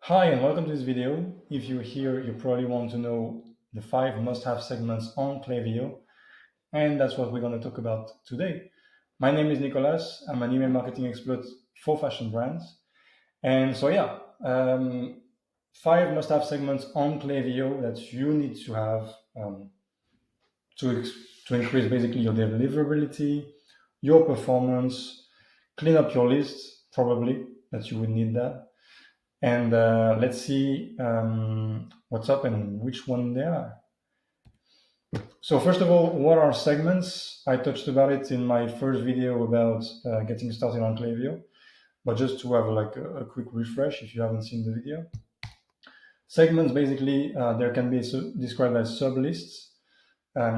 Hi and welcome to this video. If you're here, you probably want to know the 5 must-have segments on Klaviyo, and that's what we're going to talk about today. My name is Nicolas. I'm an email marketing expert for fashion brands. And so 5 must-have segments on Klaviyo that you need to have to increase basically your deliverability, your performance, clean up your list, probably that you would need that. And let's see what's up and which one they are. So first of all, what are segments? I touched about it in my first video about getting started on Klaviyo, but just to have a quick refresh if you haven't seen the video. Segments basically, there can be described as sublists,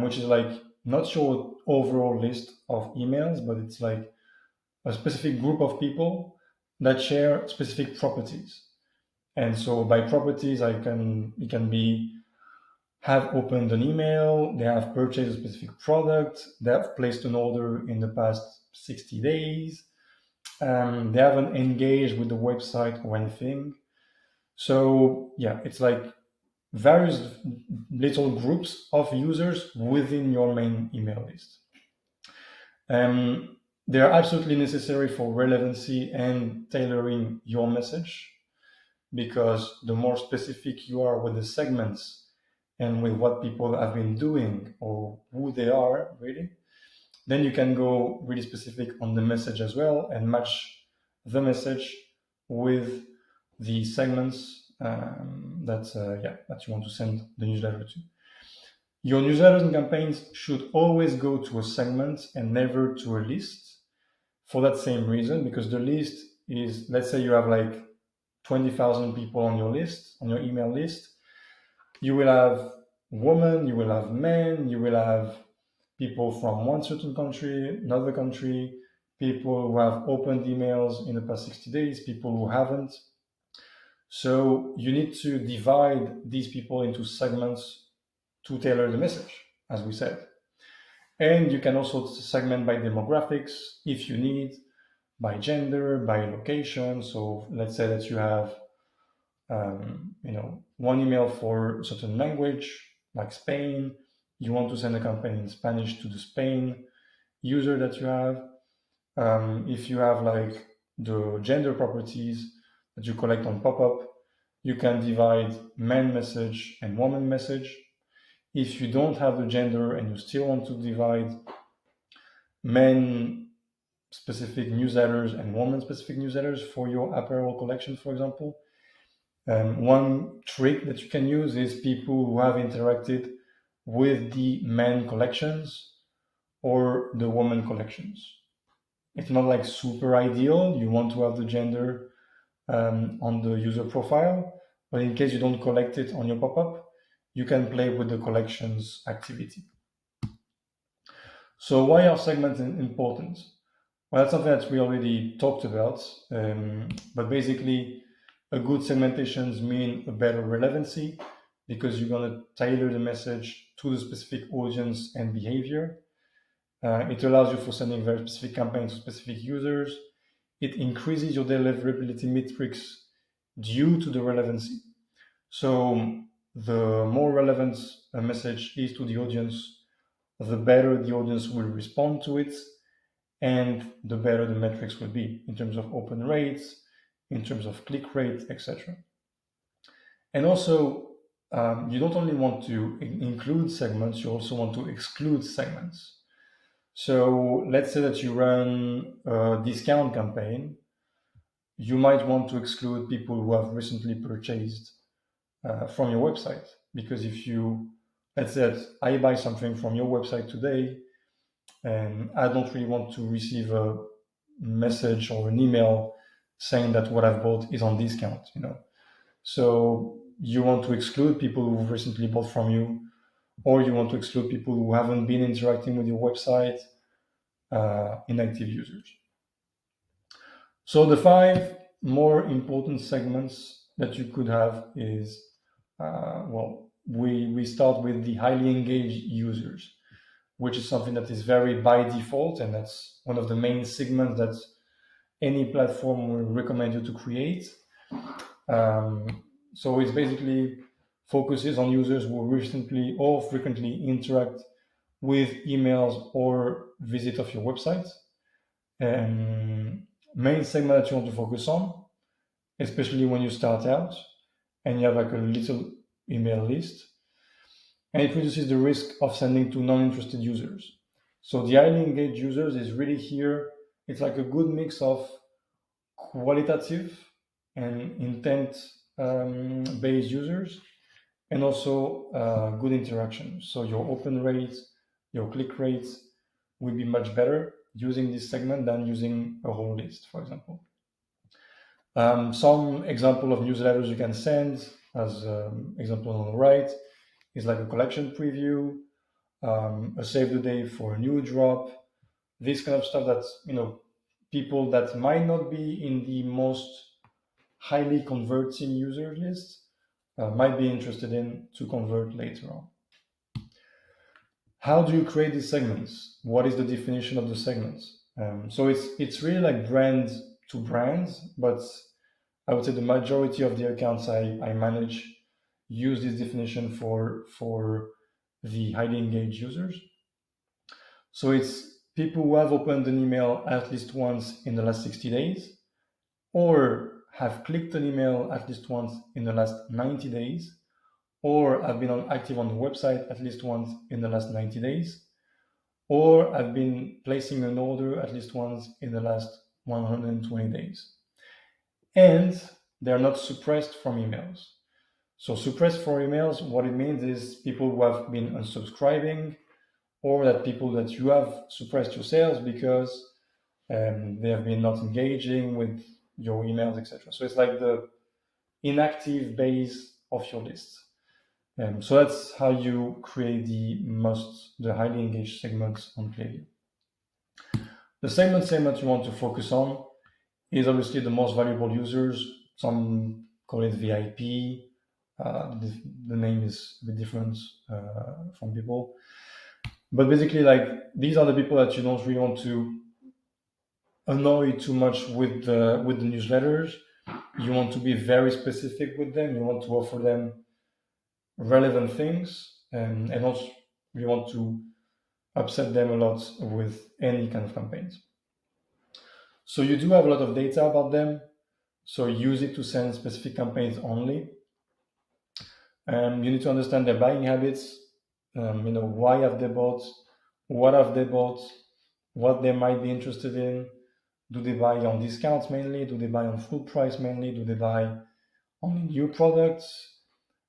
which is like not your overall list of emails, but it's like a specific group of people that share specific properties. And so by properties, it can be have opened an email, they have purchased a specific product, they have placed an order in the past 60 days, they haven't engaged with the website or anything. So yeah, it's like various little groups of users within your main email list. They are absolutely necessary for relevancy and tailoring your message, because the more specific you are with the segments and with what people have been doing or who they are really, then you can go really specific on the message as well and match the message with the segments that you want to send the newsletter to. Your newsletters and campaigns should always go to a segment and never to a list, for that same reason, because the list is, let's say you have like 20,000 people on your list, on your email list. You will have women, you will have men, you will have people from one certain country, another country, people who have opened emails in the past 60 days, people who haven't. So you need to divide these people into segments to tailor the message, as we said. And you can also segment by demographics if you need, by gender, by location. So let's say that you have one email for a certain language, like Spain. You want to send a campaign in Spanish to the Spain user that you have. If you have like the gender properties that you collect on pop-up, you can divide man message and woman message. If you don't have the gender and you still want to divide men specific newsletters and woman specific newsletters for your apparel collection, for example, one trick that you can use is people who have interacted with the men collections or the woman collections. It's not like super ideal. You want to have the gender on the user profile, but in case you don't collect it on your pop-up, you can play with the collections activity. So why are segments important? Well, that's something that we already talked about, but basically a good segmentations mean a better relevancy, because you're going to tailor the message to the specific audience and behavior. It allows you for sending very specific campaigns to specific users. It increases your deliverability metrics due to the relevancy. So the more relevant a message is to the audience, the better the audience will respond to it, and the better the metrics will be in terms of open rates, in terms of click rate, etc. And also, you don't only want to include segments, you also want to exclude segments. So let's say that you run a discount campaign. You might want to exclude people who have recently purchased from your website, because if you, let's say that I buy something from your website today, and I don't really want to receive a message or an email saying that what I've bought is on discount, So you want to exclude people who've recently bought from you, or you want to exclude people who haven't been interacting with your website, inactive users. So the 5 more important segments that you could have is, we start with the highly engaged users, which is something that is very by default, and that's one of the main segments that any platform will recommend you to create. So it's basically focuses on users who recently or frequently interact with emails or visit of your website. Main segment that you want to focus on, especially when you start out and you have like a little email list, and it reduces the risk of sending to non-interested users. So the highly engaged users is really here. It's like a good mix of qualitative and intent based users, and also good interaction. So your open rates, your click rates will be much better using this segment than using a whole list, for example. Some example of newsletters you can send, as example on the right, is like a collection preview, a save the day for a new drop, this kind of stuff that people that might not be in the most highly converting user list might be interested in to convert later on. How do you create these segments? What is the definition of the segments? So it's really like brand to brand, but I would say the majority of the accounts I manage use this definition for the highly engaged users. So it's people who have opened an email at least once in the last 60 days, or have clicked an email at least once in the last 90 days, or have been active on the website at least once in the last 90 days, or have been placing an order at least once in the last 120 days. And they're not suppressed from emails. So suppressed from emails, what it means is people who have been unsubscribing, or that people that you have suppressed your sales because they have been not engaging with your emails, etc. So it's like the inactive base of your list. So that's how you create the highly engaged segments on Klaviyo. The segment you want to focus on is obviously the most valuable users. Some call it VIP. The name is a bit different from people. But basically, like, these are the people that you don't really want to annoy too much with the newsletters. You want to be very specific with them. You want to offer them relevant things, and also you want to upset them a lot with any kind of campaigns. So you do have a lot of data about them. So use it to send specific campaigns only. You need to understand their buying habits. Why have they bought? What have they bought? What they might be interested in. Do they buy on discounts mainly? Do they buy on full price mainly? Do they buy on new products?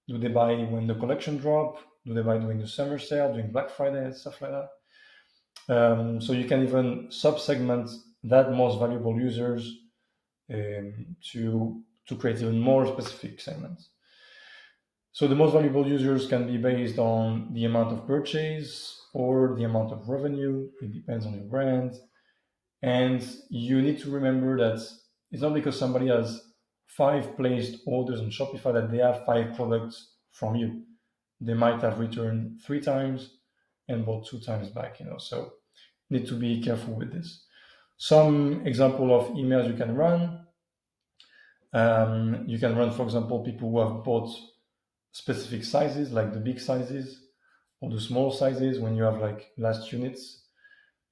Do they buy when the collection drop? Do they buy during the summer sale, during Black Friday, stuff like that? So you can even sub-segment that most valuable users to create even more specific segments. So the most valuable users can be based on the amount of purchase or the amount of revenue. It depends on your brand. And you need to remember that it's not because somebody has 5 placed orders on Shopify that they have 5 products from you. They might have returned 3 times and bought 2 times back, so need to be careful with this. Some example of emails you can run. You can run, for example, people who have bought specific sizes, like the big sizes or the small sizes when you have like last units.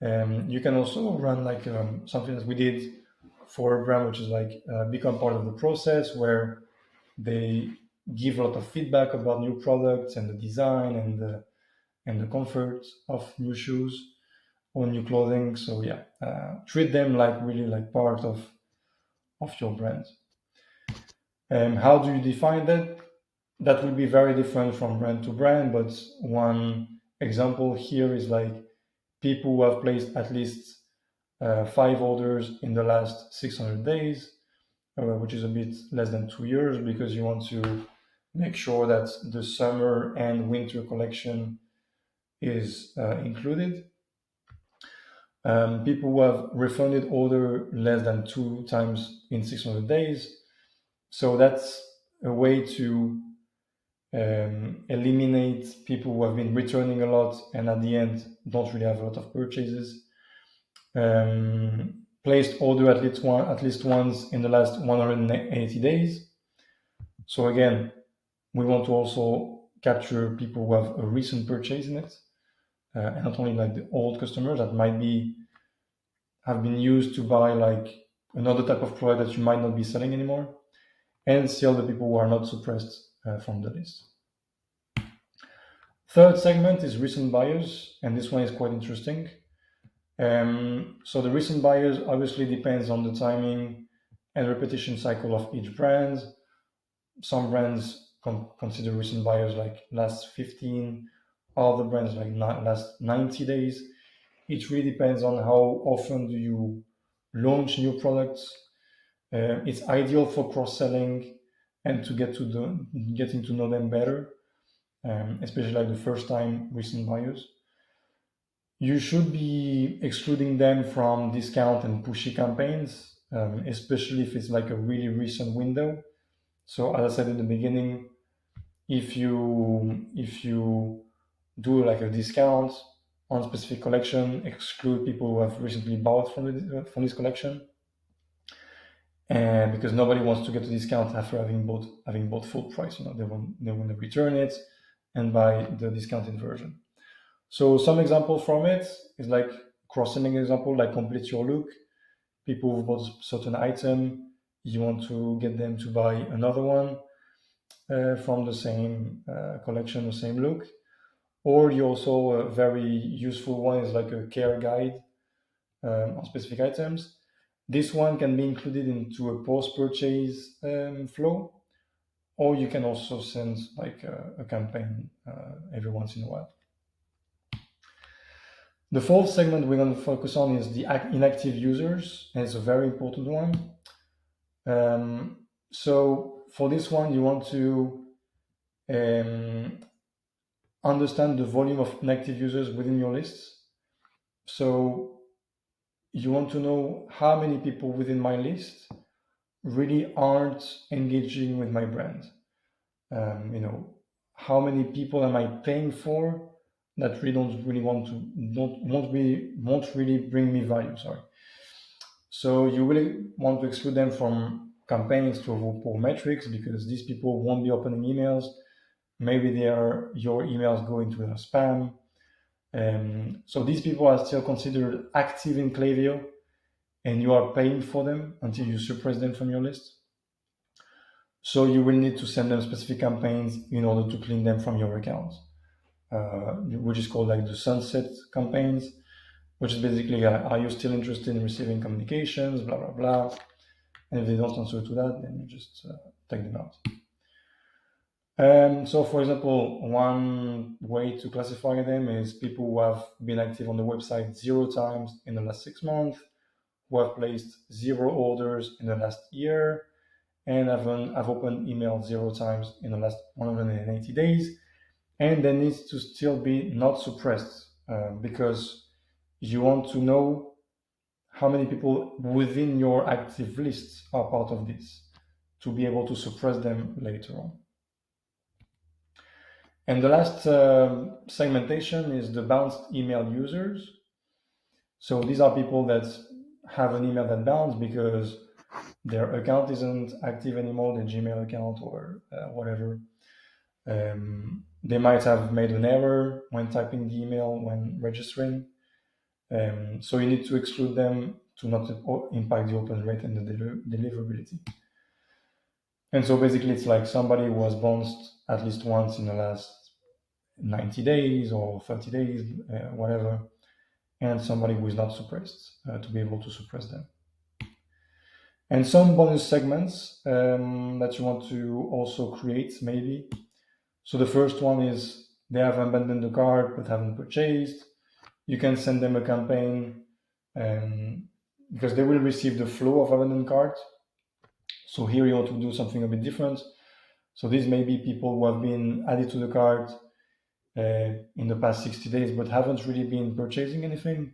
You can also run like something that we did for a brand, which is like become part of the process, where they give a lot of feedback about new products and the design and the comfort of new shoes or new clothing. So yeah, treat them like really like part of your brand. How do you define that? That will be very different from brand to brand, but one example here is like people who have placed at least 5 orders in the last 600 days, which is a bit less than 2 years, because you want to make sure that the summer and winter collection is included. People who have refunded order less than 2 times in 600 days. So that's a way to eliminate people who have been returning a lot and at the end don't really have a lot of purchases. Placed order at least once in the last 180 days. So again, we want to also capture people who have a recent purchase in it, and not only like the old customers that might be have been used to buy like another type of product that you might not be selling anymore, and still the people who are not suppressed from the list. Third segment is recent buyers, and this one is quite interesting. So the recent buyers obviously depends on the timing and repetition cycle of each brand. Some brands consider recent buyers like last 15, other brands like last 90 days. It really depends on how often do you launch new products. It's ideal for cross-selling and to getting to know them better, especially like the first time recent buyers. You should be excluding them from discount and pushy campaigns, especially if it's like a really recent window. So as I said in the beginning, if you do like a discount on specific collection, exclude people who have recently bought from this collection, and because nobody wants to get a discount after having bought full price. They want to return it and buy the discounted version. So some example from it is like cross-selling example, like complete your look. People who bought a certain item, you want to get them to buy another one from the same collection, the same look. Or you also a very useful one is like a care guide on specific items. This one can be included into a post-purchase flow, or you can also send like a campaign every once in a while. The fourth segment we're going to focus on is the inactive users, and it's a very important one. So for this one, you want to um, understand the volume of inactive users within your lists. So you want to know how many people within my list really aren't engaging with my brand. How many people am I paying for that really don't really want to don't won't really bring me value. Sorry. So you really want to exclude them from campaigns to avoid poor metrics because these people won't be opening emails. Maybe your emails go into their spam. So these people are still considered active in Klaviyo, and you are paying for them until you suppress them from your list. So you will need to send them specific campaigns in order to clean them from your account, which is called like the sunset campaigns, which is basically, are you still interested in receiving communications, blah, blah, blah. And if they don't answer to that, then you just take them out. So for example, one way to classify them is people who have been active on the website 0 times in the last 6 months, who have placed 0 orders in the last year, and have opened email 0 times in the last 180 days. And they need to still be not suppressed because you want to know how many people within your active list are part of this to be able to suppress them later on. And the last segmentation is the bounced email users. So these are people that have an email that bounced because their account isn't active anymore, their Gmail account or whatever. They might have made an error when typing the email when registering. So you need to exclude them to not impact the open rate and the deliverability. And so basically it's like somebody who was bounced at least once in the last 90 days or 30 days, whatever, and somebody who is not suppressed to be able to suppress them. And some bonus segments that you want to also create maybe. So the first one is they have abandoned the cart but haven't purchased. You can send them a campaign because they will receive the flow of abandoned cart. So here you want to do something a bit different. So these may be people who have been added to the cart in the past 60 days but haven't really been purchasing anything.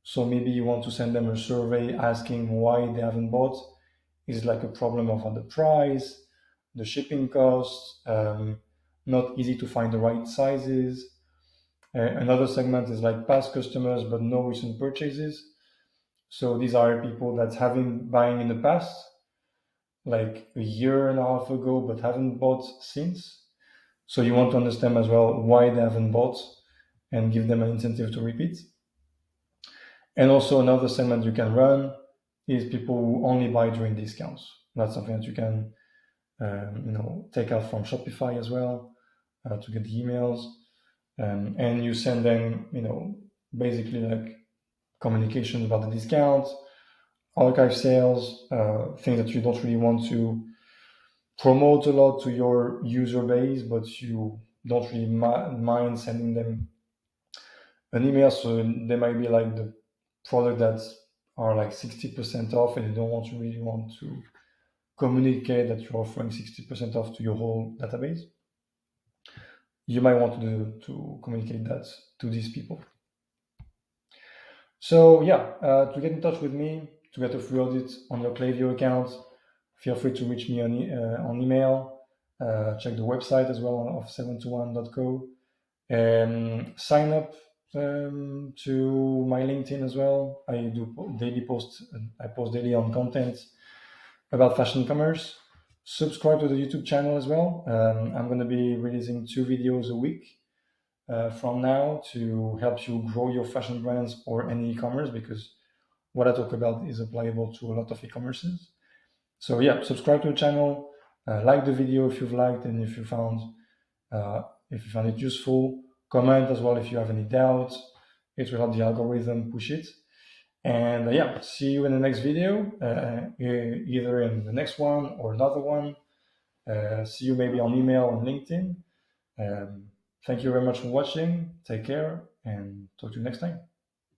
So maybe you want to send them a survey asking why they haven't bought. Is it like a problem of the price, the shipping costs, not easy to find the right sizes? Another segment is like past customers but no recent purchases. So these are people that have been buying in the past, like a year and a half ago but haven't bought since. So you want to understand as well why they haven't bought and give them an incentive to repeat. And also another segment you can run is people who only buy during discounts. That's something that you can take out from Shopify as well to get the emails. And you send them, basically like communications about the discount, archive sales, things that you don't really want to promote a lot to your user base, but you don't really mind sending them an email. So they might be like the product that are like 60% off, and you don't really want to communicate that you're offering 60% off to your whole database. You might want to communicate that to these people. So yeah, to get in touch with me, to get a free audit on your Klaviyo account, feel free to reach me on email. Check the website as well of 721.co. Sign up to my LinkedIn as well. I post daily on content about fashion commerce. Subscribe to the YouTube channel as well. I'm going to be releasing 2 videos a week from now to help you grow your fashion brands or any e-commerce, because what I talk about is applicable to a lot of e-commerces. So yeah, subscribe to the channel, like the video if you've liked, and if you found it useful. Comment as well if you have any doubts. It will help the algorithm push it. And yeah, see you in the next video, either in the next one or another one. See you maybe on email and LinkedIn. Thank you very much for watching. Take care and talk to you next time.